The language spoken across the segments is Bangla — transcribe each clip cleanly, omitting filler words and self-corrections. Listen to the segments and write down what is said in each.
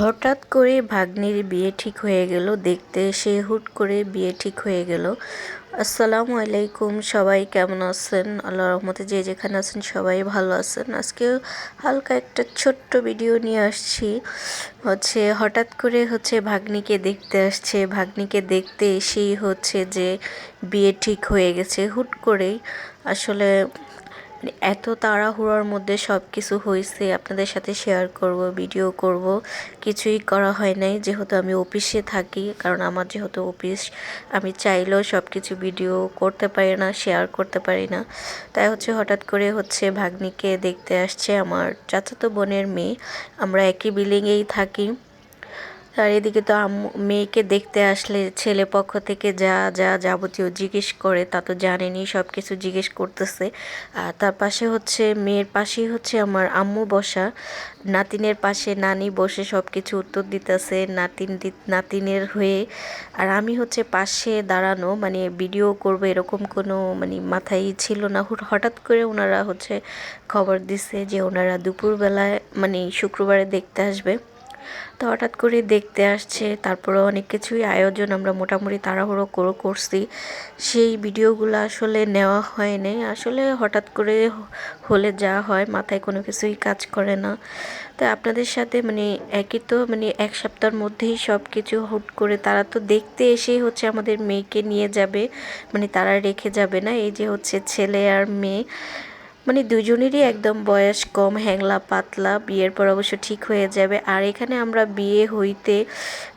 হঠাৎ করে ভাগ্নির বিয়ে ঠিক হয়ে গেল। দেখতে এসে হুট করে বিয়ে ঠিক হয়ে গেল। আসসালামু আলাইকুম, সবাই কেমন আছেন? আল্লাহর রহমতে যে যেখানে আছেন সবাই ভালো আছেন। আজকে হালকা একটা ছোট্ট ভিডিও নিয়ে আসছি। হঠাৎ করে ভাগ্নিকে দেখতে আসছে। ভাগ্নিকে দেখতে এসেই যে বিয়ে ঠিক হয়ে গেছে হুট করেই। আসলে এত তাড়াহুড়োর মধ্যে সব কিছু হয়েছে, আপনাদের সাথে শেয়ার করব, ভিডিও করব, কিছুই করা হয় নাই। যেহেতু আমি অফিসে থাকি, কারণ আমার যেহেতু অফিস, আমি চাইলেও সব কিছু ভিডিও করতে পারি না, শেয়ার করতে পারি না। তাই হঠাৎ করে ভাগ্নিকে দেখতে আসছে আমার চাচাতো বোনের মেয়ে। আমরা একই বিল্ডিংয়েই থাকি। আর এদিকে তো মেয়েকে দেখতে আসলে ছেলে পক্ষ থেকে যা যা যাবতীয় জিজ্ঞেস করে তা তো জানেনই, সব কিছু জিজ্ঞেস করতেছে। আর তার পাশে মেয়ের পাশেই আমার আম্মু বসা, নাতিনের পাশে নানি বসে সব কিছু উত্তর দিতেছে নাতিনের হয়ে। আর আমি পাশে দাঁড়ানো, মানে ভিডিও করবো এরকম কোনো মাথায় ছিল না। হঠাৎ করে ওনারা খবর দিছে যে ওনারা দুপুরবেলায় শুক্রবারে দেখতে আসবে। তো হঠাৎ করে দেখতে আসছে, তারপরে অনেক কিছুই আয়োজন আমরা মোটামুটি তাড়াহুড়ো করছি। সেই ভিডিওগুলো আসলে নেওয়া হয়নি। আসলে হঠাৎ করে হলে যা হয়, মাথায় কোনো কিছুই কাজ করে না। তো আপনাদের সাথে একই তো এক সপ্তাহের মধ্যেই সব কিছু হুট করে তারা তো দেখতে এসেই আমাদের মেয়েকে নিয়ে যাবে, তারা রেখে যাবে না। এই যে ছেলে আর মেয়ে, দুজনেরই একদম বয়স কম, হ্যাংলা পাতলা। বিয়ের পর অবশ্য ঠিক হয়ে যাবে। আর এখানে আমরা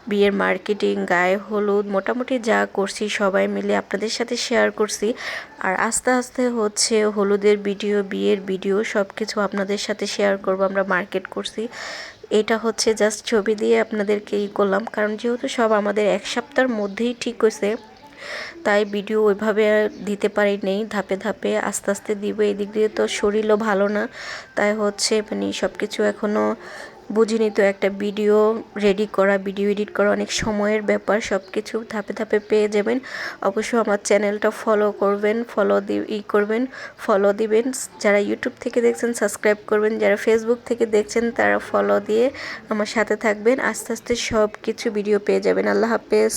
বিয়ের মার্কেটিং, গায়ে হলুদ, মোটামুটি যা করছি সবাই মিলে আপনাদের সাথে শেয়ার করছি। আর আস্তে আস্তে হলুদের ভিডিও, বিয়ের ভিডিও সব কিছু আপনাদের সাথে শেয়ার করব। আমরা মার্কেট করছি, এটা জাস্ট ছবি দিয়ে আপনাদেরকে করলাম, কারণ যেহেতু সব আমাদের এক সপ্তাহের মধ্যেই ঠিক হয়েছে, তাই ভিডিও ওইভাবে দিতে পারি নেই, ধাপে ধাপে আস্তে আস্তে দিব। এদিক দিয়ে তো শরীরও ভালো না, তাই সব কিছু এখনও বুঝিনি। তো একটা ভিডিও রেডি করা, ভিডিও এডিট করা অনেক সময়ের ব্যাপার। সব কিছু ধাপে ধাপে পেয়ে যাবেন। অবশ্যই আমার চ্যানেলটা ফলো করবেন, ফলো দিবেন। যারা ইউটিউব থেকে দেখছেন সাবস্ক্রাইব করবেন, যারা ফেসবুক থেকে দেখছেন তারা ফলো দিয়ে আমার সাথে থাকবেন। আস্তে আস্তে সব কিছু ভিডিও পেয়ে যাবেন। আল্লাহ হাফেজ।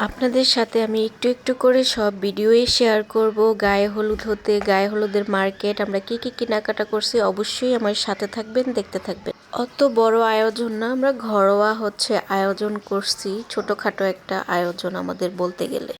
আপনাদের সাথে আমি একটু একটু করে সব ভিডিওই শেয়ার করব। গায়ে হলুদের মার্কেট, আমরা কি কি কেনাকাটা করছি, অবশ্যই আমার সাথে থাকবেন, দেখতে থাকবেন। অত বড় আয়োজন না, আমরা ঘরোয়া আয়োজন করছি, ছোটোখাটো একটা আয়োজন আমাদের বলতে গেলে।